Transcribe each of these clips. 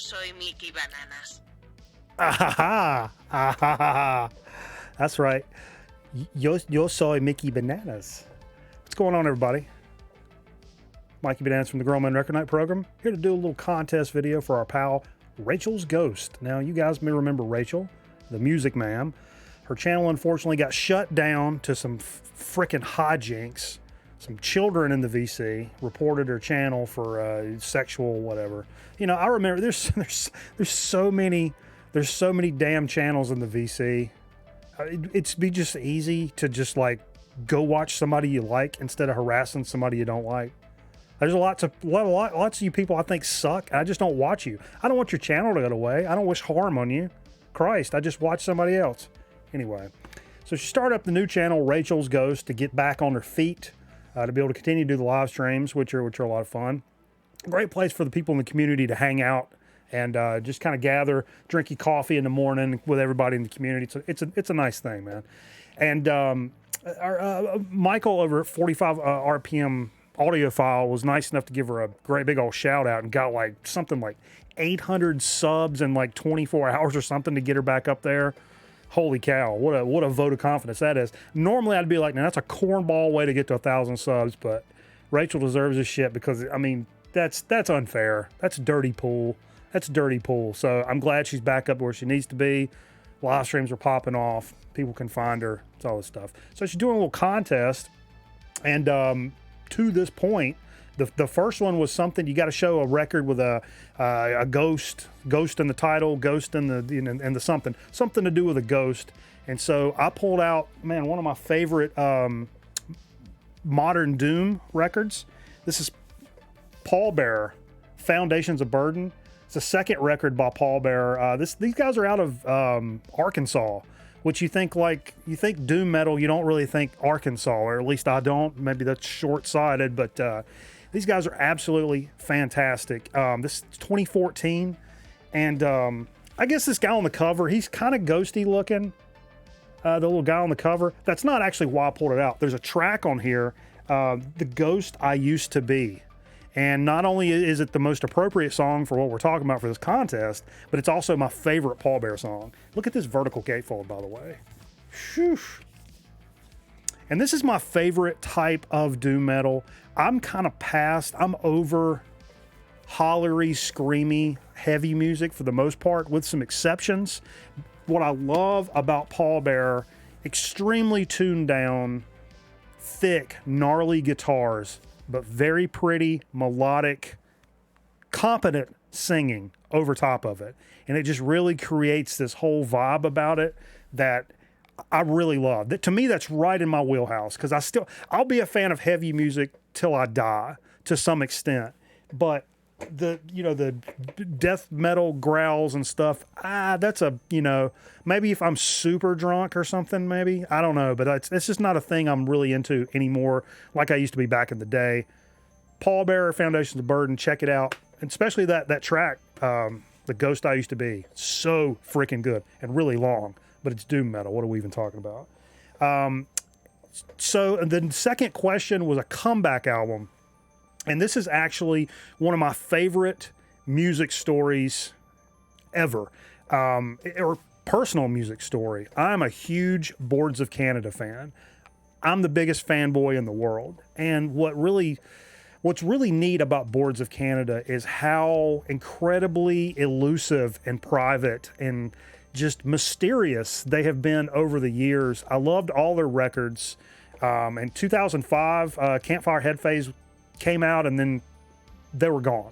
soy Mickey Bananas. Ah, ha, ha. That's right. Yo soy Mickey Bananas. What's going on, everybody? Mikey Bananas from the Grown Man Record Night program. Here to do a little contest video for our pal, Rachel's Ghost. Now, you guys may remember Rachel, the music ma'am. Her channel, unfortunately, got shut down to some frickin' hijinks. Some children in the VC reported her channel for sexual whatever. You know, I remember there's so many damn channels in the VC. It'd be just easy to just like go watch somebody you like instead of harassing somebody you don't like. There's lots of you people I think suck. And I just don't watch you. I don't want your channel to go away. I don't wish harm on you. Christ, I just watch somebody else. Anyway, so she started up the new channel, Rachel's Ghost, to get back on her feet, to be able to continue to do the live streams, which are a lot of fun. Great place for the people in the community to hang out and just kind of gather, drink your coffee in the morning with everybody in the community. So it's a nice thing, man. And Michael over at 45 RPM Audiophile was nice enough to give her a great big old shout out and got like something like 800 subs in like 24 hours or something to get her back up there. Holy cow, what a vote of confidence that is. Normally I'd be like, now that's a cornball way to get to 1,000 subs, but Rachel deserves this shit because, I mean, that's unfair. That's dirty pool. That's dirty pool. So I'm glad she's back up where she needs to be. Live streams are popping off. People can find her. It's all this stuff. So she's doing a little contest. And to this point, the first one was something, you got to show a record with a ghost in the title, ghost in the something to do with a ghost. And so I pulled out, man, one of my favorite modern doom records. This is Paul Bearer, Foundations of Burden. It's the second record by Paul Bearer. These guys are out of Arkansas, which you think doom metal, you don't really think Arkansas, or at least I don't. Maybe that's short-sighted, but these guys are absolutely fantastic. This is 2014, and I guess this guy on the cover, he's kind of ghosty looking. The little guy on the cover. That's not actually why I pulled it out. There's a track on here, The Ghost I Used to Be. And not only is it the most appropriate song for what we're talking about for this contest, but it's also my favorite Paul Bearer song. Look at this vertical gatefold, by the way. Whew. And this is my favorite type of doom metal. I'm kind of I'm over hollery, screamy, heavy music for the most part, with some exceptions. What I love about Paul Bearer, extremely tuned down, thick, gnarly guitars, but very pretty, melodic, competent singing over top of it. And it just really creates this whole vibe about it that I really love. That, to me, that's right in my wheelhouse, because I'll be a fan of heavy music till I die to some extent. But the death metal growls and stuff, that's maybe if I'm super drunk or something, maybe, I don't know, but it's just not a thing I'm really into anymore like I used to be back in the day. Paul Bearer, Foundations of Burden, check it out, and especially that track, The Ghost I Used to Be, so freaking good and really long, but it's doom metal. What are we even talking about? So the second question was a comeback album. And this is actually one of my favorite music stories ever, or personal music story. I'm a huge Boards of Canada fan. I'm the biggest fanboy in the world. And what's really neat about Boards of Canada is how incredibly elusive and private and just mysterious they have been over the years. I loved all their records. In 2005, Campfire Headphase came out, and then they were gone.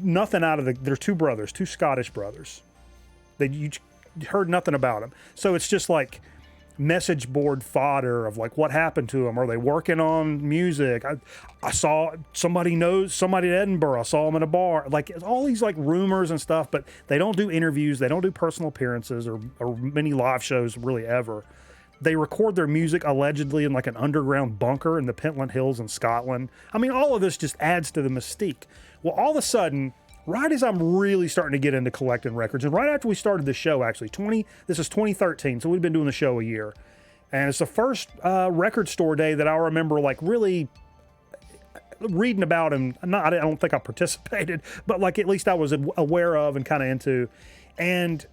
Nothing out of they're two Scottish brothers. You heard nothing about them. So it's just like message board fodder of like, what happened to them? Are they working on music? I saw somebody knows somebody in Edinburgh. I saw them in a bar. Like, all these like rumors and stuff, but they don't do interviews. They don't do personal appearances or many live shows really ever. They record their music allegedly in like an underground bunker in the Pentland Hills in Scotland. I mean, all of this just adds to the mystique. Well, all of a sudden, right as I'm really starting to get into collecting records, and right after we started this show, actually, this is 2013, so we've been doing the show a year. And it's the first record store day that I remember like really reading about and I don't think I participated, but like at least I was aware of and kind of into. And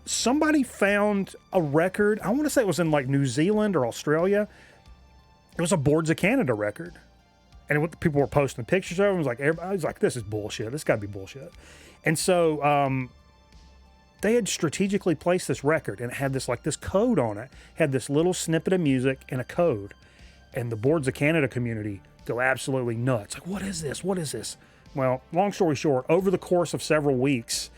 somebody found a record. I want to say it was in like New Zealand or Australia. It was a Boards of Canada record. And people were posting pictures of it. It was like, everybody was like, this is bullshit. This got to be bullshit. And so they had strategically placed this record, and it had this code on it. Had this little snippet of music and a code. And the Boards of Canada community go absolutely nuts. Like, what is this? What is this? Well, long story short, over the course of several weeks,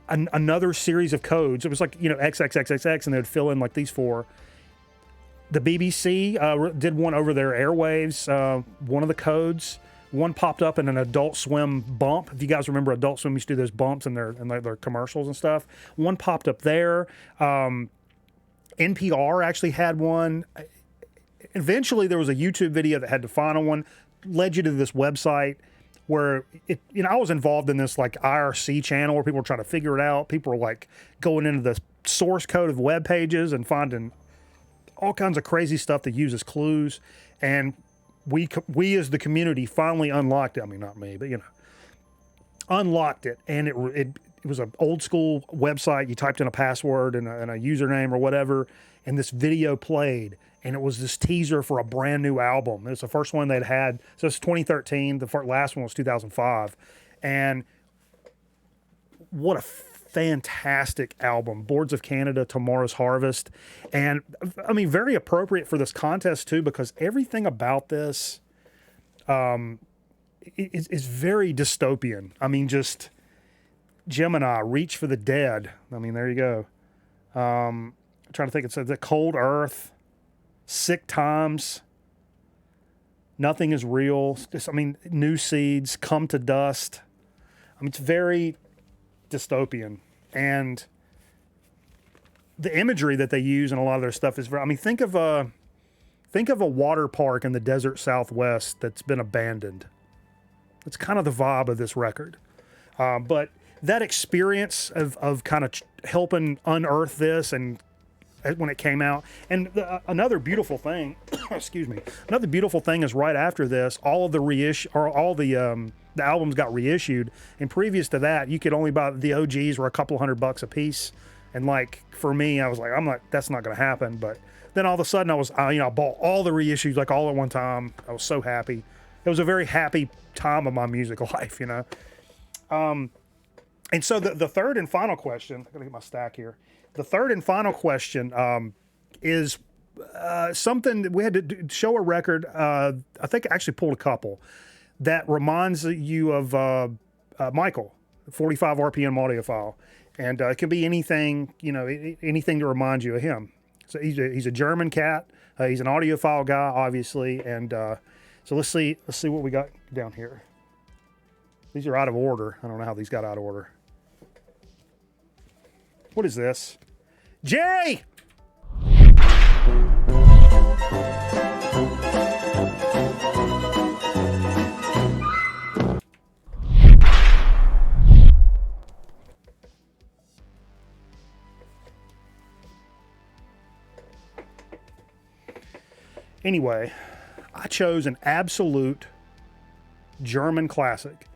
another series of codes. It was like, XXXXX, and they would fill in like these four. The BBC did one over their airwaves. One of the codes, one popped up in an Adult Swim bump. If you guys remember, Adult Swim used to do those bumps in their commercials and stuff. One popped up there. NPR actually had one. Eventually, there was a YouTube video that had the final one. Led you to this website where I was involved in this like IRC channel where people were trying to figure it out. People were like going into the source code of web pages and finding all kinds of crazy stuff to use as clues. And we as the community finally unlocked it. I mean, not me, but unlocked it. And it was an old school website. You typed in a password and a username or whatever, and this video played. And it was this teaser for a brand new album. It was the first one they'd had. So it's 2013. The last one was 2005. And what a fantastic album. Boards of Canada, Tomorrow's Harvest. And I mean, very appropriate for this contest too, because everything about this is very dystopian. I mean, just Gemini, Reach for the Dead. I mean, there you go. I'm trying to think. It says The Cold Earth, Sick Times, Nothing is Real. New Seeds, Come to Dust. I mean, it's very dystopian, and the imagery that they use in a lot of their stuff is very. I mean, think of a water park in the desert Southwest that's been abandoned. It's kind of the vibe of this record, but that experience of kind of helping unearth this and when it came out. And another beautiful thing, excuse me, another beautiful thing is right after this, all of the the albums got reissued. And previous to that, you could only buy the OGs were a couple $100 a piece. And like for me, I was like, that's not going to happen. But then all of a sudden, I bought all the reissues like all at one time. I was so happy. It was a very happy time of my musical life, And so the third and final question, I gotta get my stack here. The third and final question is something that we had to show a record. I think I actually pulled a couple that reminds you of Michael, 45 RPM audiophile. And it can be anything, anything to remind you of him. So he's a German cat. He's an audiophile guy, obviously. And so let's see what we got down here. These are out of order. I don't know how these got out of order. What is this? Jay! Anyway, I chose an absolute German classic.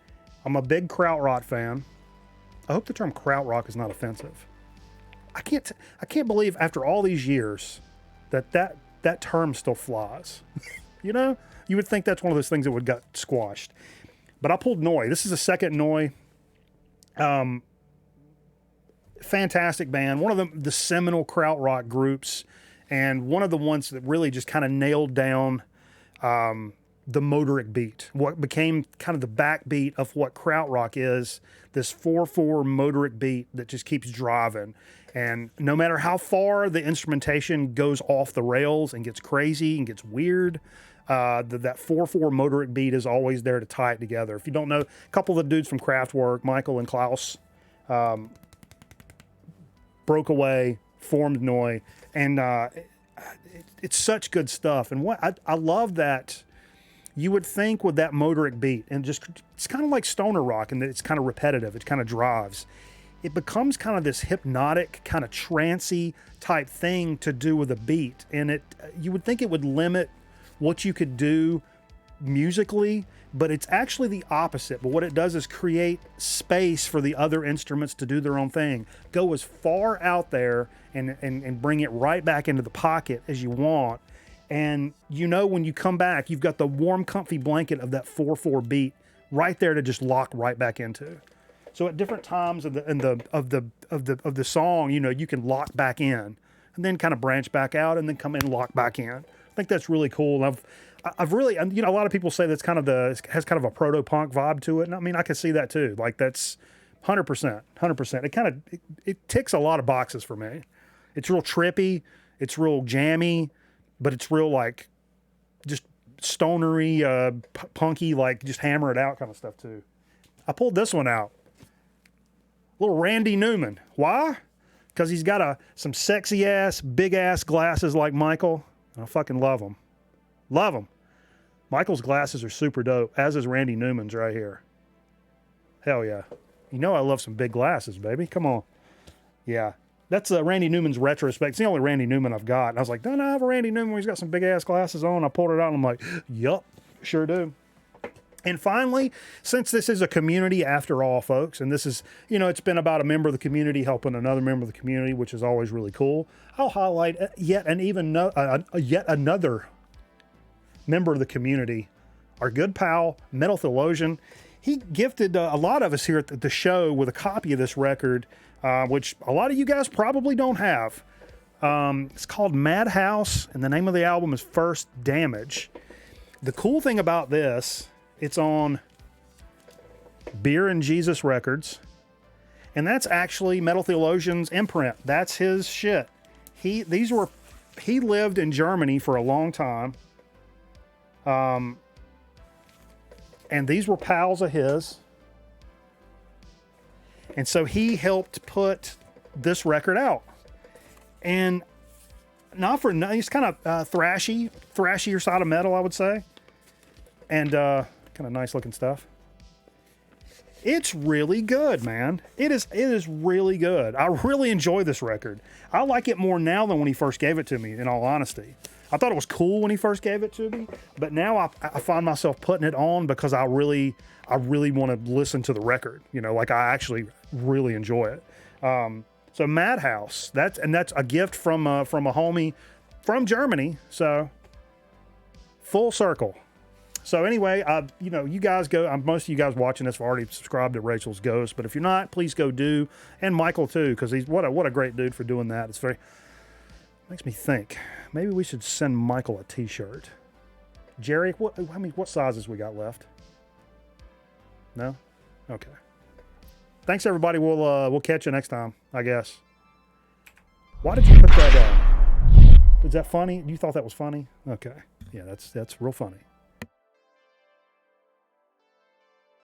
I'm a big krautrock fan. I hope the term krautrock is not offensive. I can't believe after all these years that term still flies. You would think that's one of those things that would got squashed. But I pulled Neu. This is a second Neu. Fantastic band. One of the seminal krautrock groups, and one of the ones that really just kind of nailed down the Motorik beat. What became kind of the backbeat of what krautrock is, this 4/4 Motorik beat that just keeps driving. And no matter how far the instrumentation goes off the rails and gets crazy and gets weird, that 4/4 Motorik beat is always there to tie it together. If you don't know, a couple of the dudes from Kraftwerk, Michael and Klaus, broke away, formed Neu, and it's such good stuff. And what I love that you would think with that Motorik beat, and just it's kind of like stoner rock, and that it's kind of repetitive, it kind of drives. It becomes kind of this hypnotic, kind of trancey type thing to do with a beat, and you would think it would limit what you could do musically, but it's actually the opposite. But what it does is create space for the other instruments to do their own thing. Go as far out there and bring it right back into the pocket as you want. And you know, when you come back, you've got the warm, comfy blanket of that 4/4 beat right there to just lock right back into. So at different times of the song, you know, you can lock back in and then kind of branch back out and then come in and lock back in. I think that's really cool. And I've really, you know, a lot of people say that's kind of has kind of a proto-punk vibe to it. And I mean, I can see that too. Like that's 100%. It kind of, it ticks a lot of boxes for me. It's real trippy. It's real jammy, but it's real like just stonery, punky, like just hammer it out kind of stuff too. I pulled this one out. Little Randy Newman. Why? Because he's got some sexy ass, big ass glasses like Michael. I fucking love them. Love them. Michael's glasses are super dope, as is Randy Newman's right here. Hell yeah. You know I love some big glasses, baby. Come on. Yeah. That's Randy Newman's retrospect. It's the only Randy Newman I've got. And I was like, don't I have a Randy Newman where he's got some big ass glasses on? I pulled it out and I'm like, yup, sure do. And finally, since this is a community after all, folks, and this is, you know, it's been about a member of the community helping another member of the community, which is always really cool. I'll highlight yet another member of the community, our good pal, Metal Theologian. He gifted a lot of us here at the show with a copy of this record, which a lot of you guys probably don't have. It's called Madhouse, and the name of the album is First Damage. The cool thing about this, it's on Beer and Jesus Records, and that's actually Metal Theologian's imprint. That's his shit. He lived in Germany for a long time. And these were pals of his. And so he helped put this record out. And he's kind of thrashier side of metal, I would say. And kind of nice looking stuff. It's really good, man. It is really good. I really enjoy this record. I like it more now than when he first gave it to me, in all honesty. I thought it was cool when he first gave it to me, but now I find myself putting it on because I really want to listen to the record. You know, like I actually really enjoy it. So Madhouse, that's a gift from a homie from Germany. So full circle. So anyway, you know, you guys go. Most of you guys watching this have already subscribed to Rachel's Ghost, but if you're not, please go do. And Michael too, because he's what a great dude for doing that. It's makes me think. Maybe we should send Michael a T-shirt. Jerry, what sizes we got left? No? Okay. Thanks everybody. We'll catch you next time, I guess. Why did you put that? Is that funny? You thought that was funny? Okay. Yeah, that's real funny.